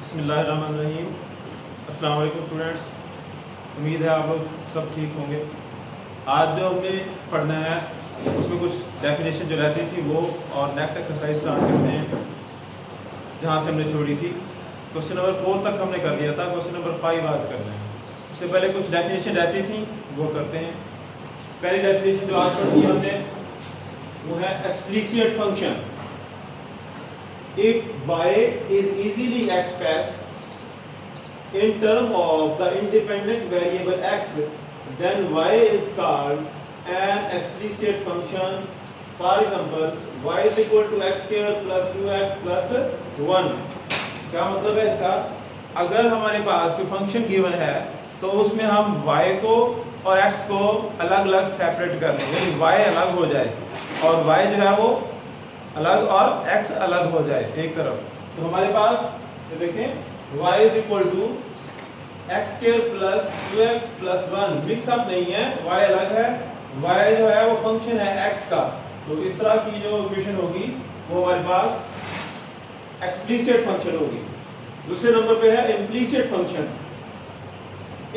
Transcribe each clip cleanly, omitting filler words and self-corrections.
बिस्मिल्लाहिर्रहमानिर्रहीम। अस्सलाम वालेकुम स्टूडेंट्स, उम्मीद है आप लोग सब ठीक होंगे। आज जो हमें पढ़ना है उसमें कुछ डेफिनेशन जो रहती थी वो और नेक्स्ट एक्सरसाइज स्टार्ट करते हैं जहाँ से हमने छोड़ी थी। क्वेश्चन नंबर 4 तक हमने कर लिया था, क्वेश्चन नंबर 5 आज करना है। उससे पहले कुछ डेफिनेशन रहती थी वो करते हैं। पहली डेफिनेशन जो आज पढ़ी हमने वो है explicit function. If y is easily expressed in term of the independent variable x, then y is called an explicit function. For example, y is equal to x square plus 2x plus 1. क्या मतलब है इसका? अगर हमारे पास कोई function given है तो उसमें हम y को और x को अलग अलग सेपरेट कर दें, यानी y अलग हो जाए और y जो है वो अलग और x अलग हो जाए एक तरफ। तो हमारे पास ये देखें y is equal to X square plus 2x plus 1 mix up नहीं है, y अलग है, y जो है वो फंक्शन है x का। तो इस तरह की जो इक्वेशन होगी वो हमारे पास एक्सप्लिसिट फंक्शन होगी। दूसरे नंबर पे है implicit function.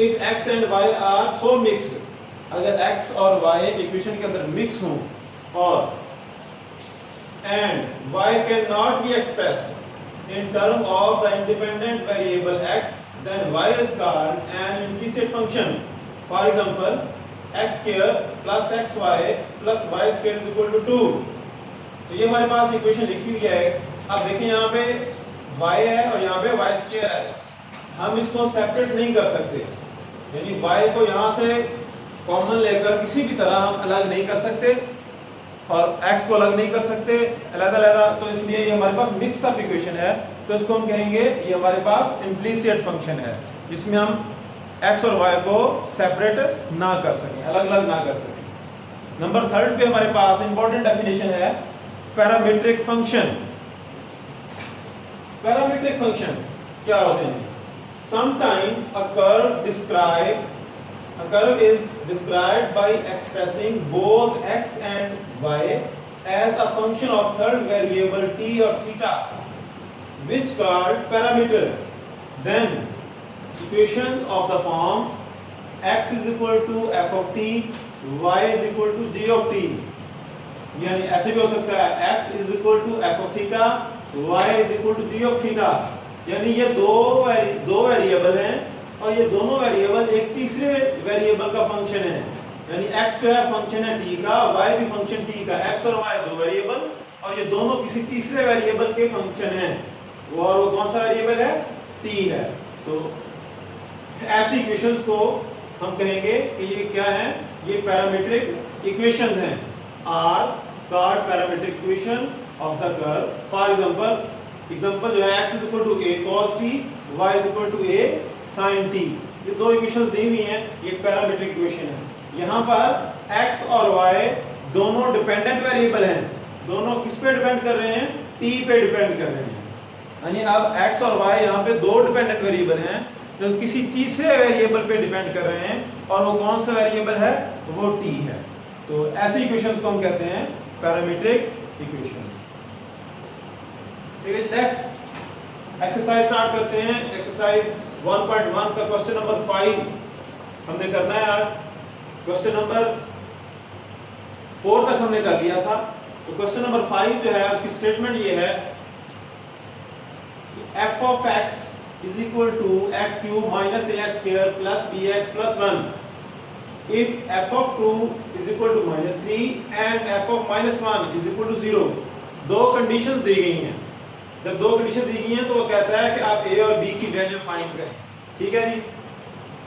If x and y are so mixed, अगर x और y इक्वेशन के अंदर मिक्स हों और and y cannot be expressed in term of the independent variable x, then y is called an implicit function. For example, x square plus xy plus y square is equal to 2. तो ये हमारे पास equation लिखी हुई है। अब देखें यहाँ पे y है और यहाँ पे y square है, हम इसको सेपरेट नहीं कर सकते, यानी y को यहाँ से कॉमन लेकर किसी भी तरह हम अलग नहीं कर सकते और x को अलग नहीं कर सकते अलग अलग। तो इसलिए ये हमारे पास मिक्स अप इक्वेशन है, तो इसको हम कहेंगे ये हमारे पास इम्प्लिसिट फंक्शन है, जिसमें हम x और y को सेपरेट ना कर सकें, अलग अलग ना कर सकें। नंबर 3 पे हमारे पास इंपॉर्टेंट डेफिनेशन है पैरामीट्रिक फंक्शन। पैरामीट्रिक फंक्शन क्या होते हैं? Sometime a curve is described by expressing both x and y as a function of third variable t or theta, which called parameter. Then equation of the form x is equal to f of t, y is equal to g of t, यानी ऐसे भी हो सकता है x is equal to f of theta, y is equal to g of theta, यानी ये दो variable हैं और ये दोनों वेरिएबल एक तीसरे वेरिएबल का फंक्शन है, यानी x जो है फंक्शन है t का, y भी फंक्शन t का, x और y दो वेरिएबल और ये दोनों किसी तीसरे वेरिएबल के फंक्शन हैं, और वो कौन सा वेरिएबल है? t है। तो ऐसी इक्वेशंस को हम कहेंगे कि ये क्या है? ये पैरामीट्रिक इक्वेशंस हैं, are called parametric equation of the curve. For example जो है x is equal to a cos t, y is equal to a sin t, ये दो इक्वेशंस दी हुई हैं, ये पैरामीट्रिक इक्वेशन है। यहाँ पर x और y दोनों डिपेंडेंट वेरिएबल हैं, दोनों किस पे डिपेंड कर रहे हैं? t पे डिपेंड कर रहे हैं, यानी अब x और y यहाँ पे दो डिपेंडेंट वेरिएबल हैं जो किसी तीसरे वेरिएबल पे डिपेंड कर रहे हैं, और वो कौन सा वेरिएबल है? वो t है। तो ऐसी इक्वेशंस को हम कहते हैं पैरामीट्रिक इक्वेशंस। ठीक है, नेक्स्ट एक्सरसाइज स्टार्ट करते हैं। एक्सरसाइज 1.1 का क्वेश्चन नंबर 5 हमने करना है आज। क्वेश्चन नंबर 4 तक हमने कर लिया था, तो क्वेश्चन नंबर 5 जो है उसकी स्टेटमेंट ये है कि f of x is equal to x cube minus ax square plus bx plus 1 if f of 2 is equal to -3 and f of -1 is equal to 0। दो कंडीशंस दी गई हैं। जब दो कंडीशन दी गई हैं तो वो कहता है कि आप a और b की वैल्यू फाइंड करें। ठीक है जी,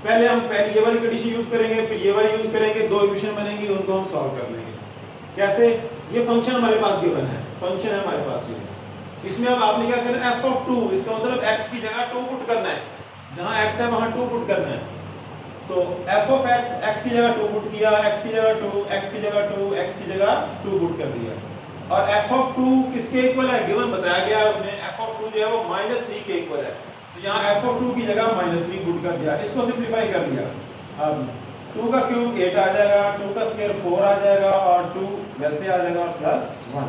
पहले हम पहले ये वाली कंडीशन यूज करेंगे, फिर ये वाली यूज करेंगे, दो इक्वेशन बनेंगी, उनको हम सॉल्व कर लेंगे। कैसे? ये फंक्शन हमारे पास गिवन है, फंक्शन है हमारे पास ये, इसमें अब आपने क्या करना है? f of 2, इसका मतलब x की जगह 2 पुट करना है, जहां x है वहां 2 पुट करना है। तो f of x, x की जगह 2 पुट किया, x की जगह 2, x की जगह 2, x की जगह 2 पुट कर दिया। और f of 2 किसके इक्वल है? गिवन बताया गया है उसमें f of 2 जो है वो -3 के इक्वल है, तो यहाँ f of 2 की जगह -3 पुट कर दिया, इसको सिंपलीफाई कर दिया। अब 2 का क्यूब 8 आ जाएगा, 2 का स्क्वायर 4 आ जाएगा और 2 वैसे आ जाएगा प्लस 1।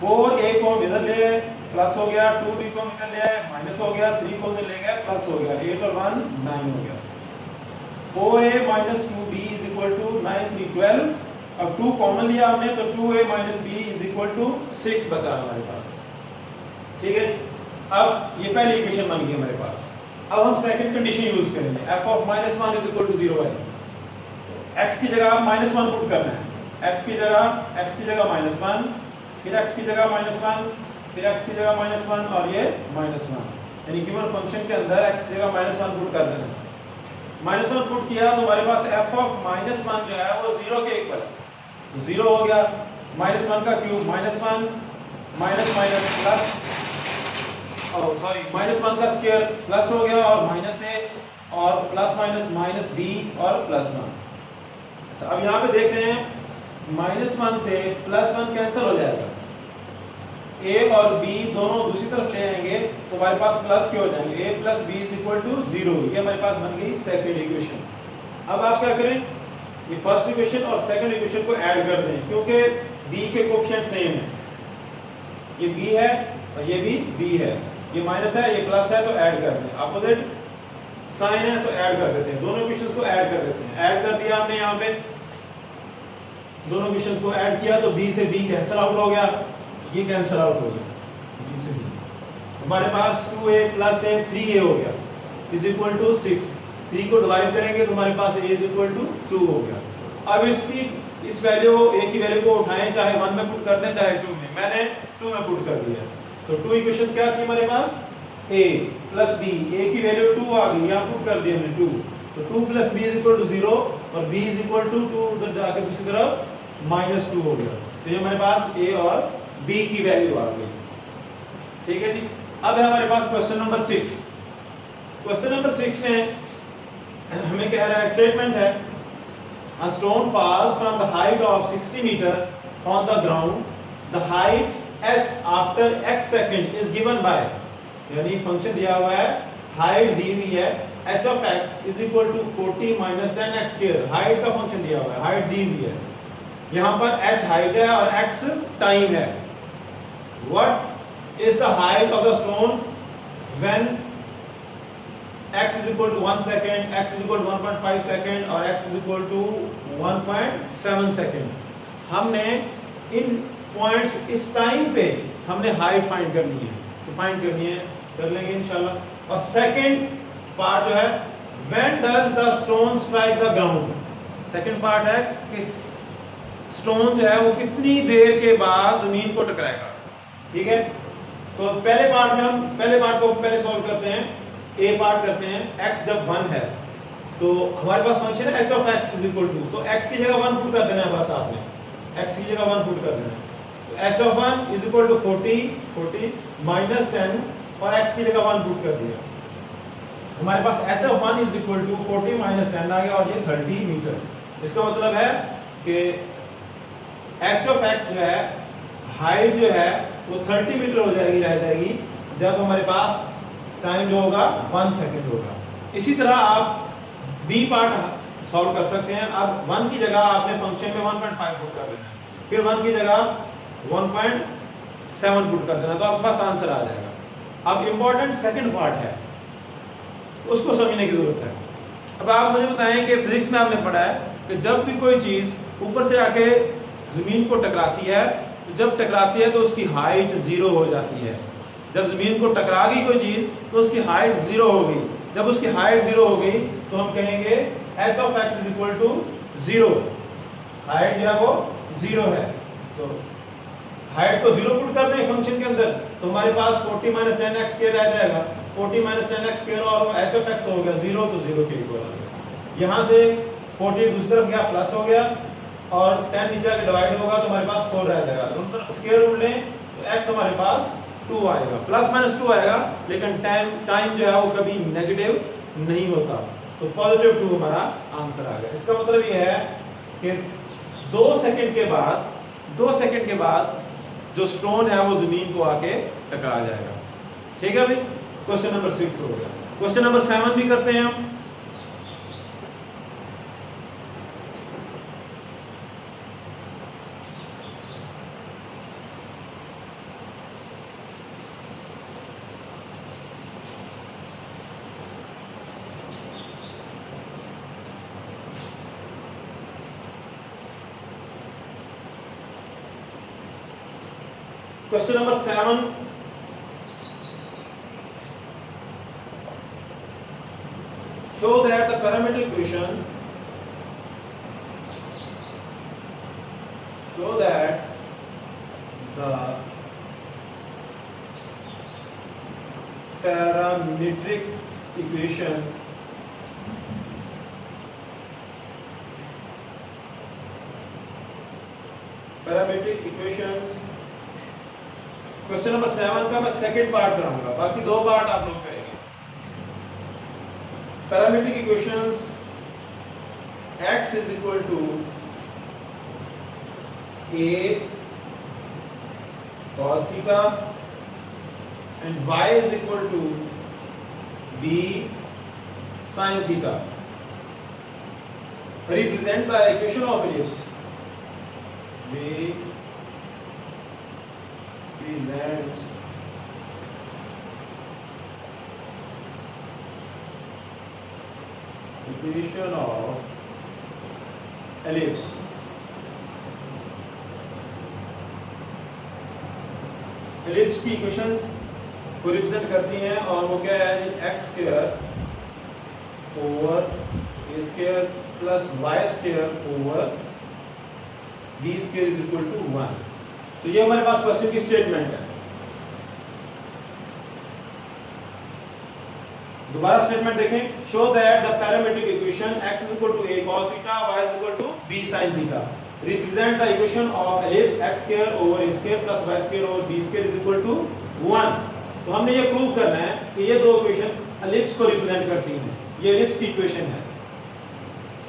4 a को इधर ले प्लस हो गया, 2b को निकल लिया है माइनस हो गया, 3 को ले गया प्लस हो गया, 8 और 1 9 हो गया। 4a minus 2b is equal to 9 3 12। अब 2 कॉमन लिया हमने तो 2a minus b is equal to 6 बचा हमारे पास। ठीक है, अब ये पहली इक्वेशन बन गई हमारे पास। अब हम सेकंड कंडीशन यूज करेंगे, f of -1 is equal to 0 है। x की जगह -1 पुट करना है, x की जगह -1, फिर x की जगह -1, फिर x की जगह -1 और ये -1, यानी गिवन फंक्शन के अंदर x की जगह -1 पुट कर देना। -1 पुट किया तो हमारे पास f of -1 जो है वो 0 के इक्वल है, 0 हो गया। -1 का cube -1 minus minus plus, sorry -1 का स्क्वायर प्लस हो गया और माइनस a और प्लस माइनस माइनस b और +1। अच्छा, अब यहाँ पे देख रहे हैं -1 से +1 कैंसिल हो जाएगा, a और b दोनों दूसरी तरफ ले आएंगे तो हमारे पास प्लस के हो जाएंगे, a + b = 0। ये हमारे पास बन गई सेकंड इक्वेशन। अब आप क्या करें, ये फर्स्ट इक्वेशन और सेकंड इक्वेशन को ऐड कर दें, क्योंकि b के कोएफिशिएंट सेम है, ये b है और ये भी b है, ये माइनस है ये प्लस है तो ऐड कर दें, अपोजिट साइन है तो ऐड कर देते हैं, दोनों इक्वेशंस को ऐड कर देते हैं। ऐड कर दिया हमने यहाँ पे, दोनों इक्वेशंस को ऐड किया तो b से b कैंसिल आउट हो गया, ये कैंसिल आउट हो गया, b से b हमारे पास 2a + a 3a हो गया इज इक्वल टू 6। 3 को डिवाइड करेंगे तो हमारे पास a इज इक्वल टू 2 हो गया। अब इस वैल्यू a की वैल्यू को उठाएं, चाहे 1 में पुट कर दें चाहे 2 में, मैंने 2 में पुट कर दिया। तो 2 इक्वेशंस क्या थी हमारे पास, a + b, a की वैल्यू 2 आ गई, यहाँ पुट कर दिया हमने 2, तो 2 + b = 0 और b = 2, उधर जाके दूसरी तरफ -2 हो गया। तो ये हमारे पास a और b की वैल्यू आ गई। ठीक है जी, अब है हमारे पास क्वेश्चन नंबर 6। क्वेश्चन नंबर 6 में हमें कह रहा है, स्टेटमेंट है a stone falls from the height of 60 meter on the ground, the height h after x second is given by, यानी फंक्शन दिया हुआ है, हाइट दी हुई है h of x is equal to 40 minus 10x square, height का function दिया हुआ है, हाइट दी हुई है, यहाँ पर h हाइट है और x टाइम है। What is the height of the stone when x is equal to 1 second, x is equal to 1.5 second और x is equal to 1.7 second। हमने इन पॉइंट्स, इस टाइम पे हमने हाइट फाइंड करनी है, तो फाइंड करनी है, कर लेंगे इंशाल्लाह। और सेकंड पार्ट जो है, when does the stone strike the ground, second part है कि स्टोन जो है वो कितनी देर के बाद जमीन को टकराएगा। ठीक है, तो पहले पार्ट में हम पहले पार्ट को पहले सॉल्व करते हैं, a पार्ट करते हैं। x जब 1 है तो हमारे पास फंक्शन है h of x is equal to, तो x की जगह 1 पुट कर देना है, बस साथ में x की जगह 1 पुट कर देना है, तो h of 1 is equal to 40 minus 10 और x की जगह 1 पुट कर दिया, हमारे पास h of 1 is equal to 40 minus 10 आ गया और ये 30 मीटर। इसका मतलब है कि h of x जो है, हाइट जो है वो 30 मीटर हो जाएगी, रह जाएगी, जब हमारे पास टाइम जो होगा 1 सेकंड होगा। इसी तरह आप b पार्ट सॉल्व कर सकते हैं। अब 1 की जगह आपने फंक्शन में 1.5 पुट कर देना है, फिर 1 की जगह 1.7 पुट कर देना, तो आपके पास आंसर आ जाएगा। अब इम्पोर्टेंट सेकंड पार्ट है, उसको समझने की जरूरत है। अब आप मुझे बताएं कि फिजिक्स में आपने पढ़ा है कि जब भी कोई चीज ऊपर से आके जमीन को टकराती है, तो जब टकराती है तो उसकी हाइट 0 हो जाती है। जब जमीन को टकरा गई कोई चीज तो उसकी हाइट 0 हो गई, जब उसकी हाइट 0 हो गई तो हम कहेंगे h of x is equal to 0, height जो है वो 0 है। तो हाइट को 0 पुट कर दें फंक्शन के अंदर तो हमारे पास 40 minus 10x square रह जाएगा, 40 minus 10x square और h of x हो गया 0, तो 0 के इक्वल आ गया। यहाँ से 40 दूसरी तरफ गया प्लस हो गया और 10 नीचे आके डिवाइड होगा तो हमारे पास 4 रह जाएगा, दोनों तरफ स्क्वायर रूट लें तो x हमारे पास 2 आएगा, ±2 आएगा, लेकिन टाइम जो है वो कभी नेगेटिव नहीं होता, तो +2 हमारा आंसर आ गया। इसका मतलब ये है कि 2 सेकंड के बाद जो स्टोन है वो जमीन को आके टकरा जाएगा। ठीक है भाई, क्वेश्चन नंबर 6 हो गया। क्वेश्चन नंबर 7 भी करते हैं हम। Question number 7. Show that the parametric equation parametric equation parametric equations. Question number 7 का मैं सेकंड पार्ट कराऊंगा, बाकी दो पार्ट आप लोग करेंगे. Parametric equations x is equal to a cos theta and y is equal to b sin theta represent the equation of ellipse. Represents equation of ellipse. Ellipse की equations को represent करती हैं और वो क्या है, X square over A square plus Y square over B square is equal to 1. तो ये हमारे पास क्वेश्चन की स्टेटमेंट है. दोबारा स्टेटमेंट देखें. Show that the parametric equation x is equal to a cos theta y is equal to b sin theta represent the equation of ellipse x square over a square plus y square over b square is equal to 1. तो हमने ये prove करना है कि ये दो equation ellipse को represent करती हैं. ये एलिप्स की इक्वेशन है.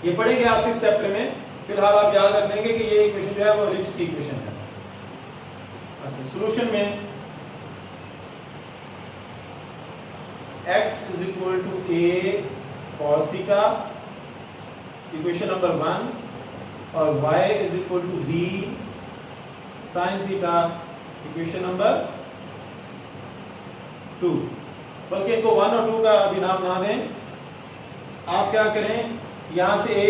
ये पढ़ेंगे आप 6th चैप्टर में. फिलहाल आप याद रख लेंगे कि ये इक्वेशन जो है वो एलिप्स की इक्वेशन है. अच्छा, सॉल्यूशन में x is equal to a cos theta equation number 1 और y is equal to b sin theta equation number 2. बल्कि इनको 1 और 2 का अभी नाम ना दें. आप क्या करें, यहाँ से a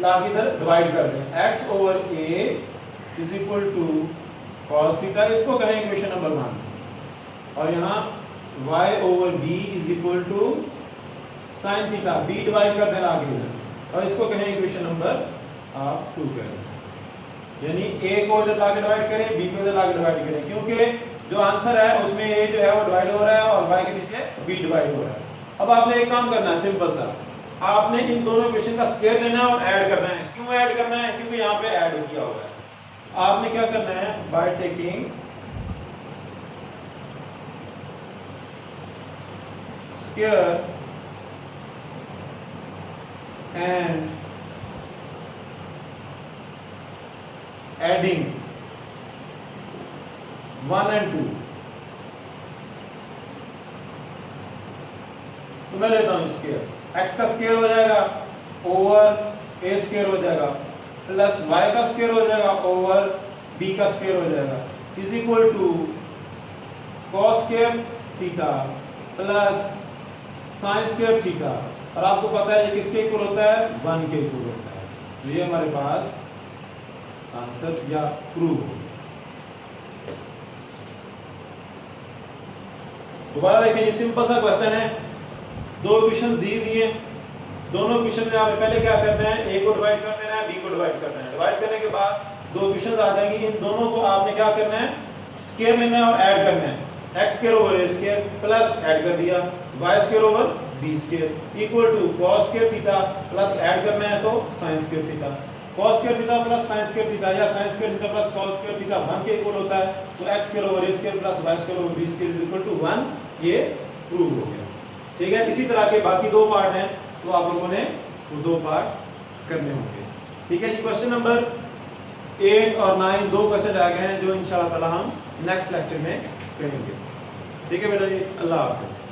ला के इधर डिवाइड कर दें. x over a is equal to cos theta, इसको कहें इक्वेशन नंबर 1. और यहाँ y over b is equal to sin theta, b divide कर देना आगे इधर और इसको कहें इक्वेशन नंबर आप 2 करें. यानी a को इधर लाके डिवाइड करें, b को इधर लाके डिवाइड करें, क्योंकि जो आंसर है उसमें a जो है वो डिवाइड हो रहा है और y के नीचे b डिवाइड हो रहा है. अब आपने एक काम करना है सिंपल सा. आपने इन दोनों इक्वेशन का स्क्वायर लेना है और ऐड करना है. क्यों ऐड करना है? क्योंकि यहाँ पे ऐड किया हुआ है. आपने क्या करना है, by taking square and adding 1 and 2. तो मैं लेता हूं स्क्वायर. x का स्क्वायर हो जाएगा ओवर a स्क्वायर हो जाएगा प्लस y का स्क्वायर हो जाएगा ओवर b का स्क्वायर हो जाएगा is equal to cos square theta plus sin square theta. और आपको पता है ये किसके इक्वल होता है, 1 के इक्वल होता है. तो ये हमारे पास आंसर या प्रूव हो. दोबारा देखें, ये सिंपल सा क्वेश्चन है. दो इक्वेशन दी हुई है. दोनों इक्वेशन में आपने पहले क्या करना है, a को डिवाइड कर देना है, b को डिवाइड करना है. डिवाइड करने के बाद दो इक्वेशन आ जाएंगी. इन दोनों को आपने क्या करना है, स्क्वायर लेना है और ऐड करना है. x square over a square plus add कर दिया y square over b square equal to cos square theta plus add करना है तो sin square theta. cos square theta plus sin square theta या sin square theta plus cos square theta 1 के equal होता है. तो x square over a square plus y square over b square equal to 1. ये prove हो गया. ठीक है. इसी तरह के बाकी दो पार्ट हैं, तो आप लोगों ने वो दो पार्ट करने होंगे. ठीक है जी. क्वेश्चन नंबर 8 और 9 दो क्वेश्चन आ गए हैं जो इंशाल्लाह ताला हम नेक्स्ट लेक्चर में करेंगे. ठीक है बेटा जी. अल्लाह हाफिज़.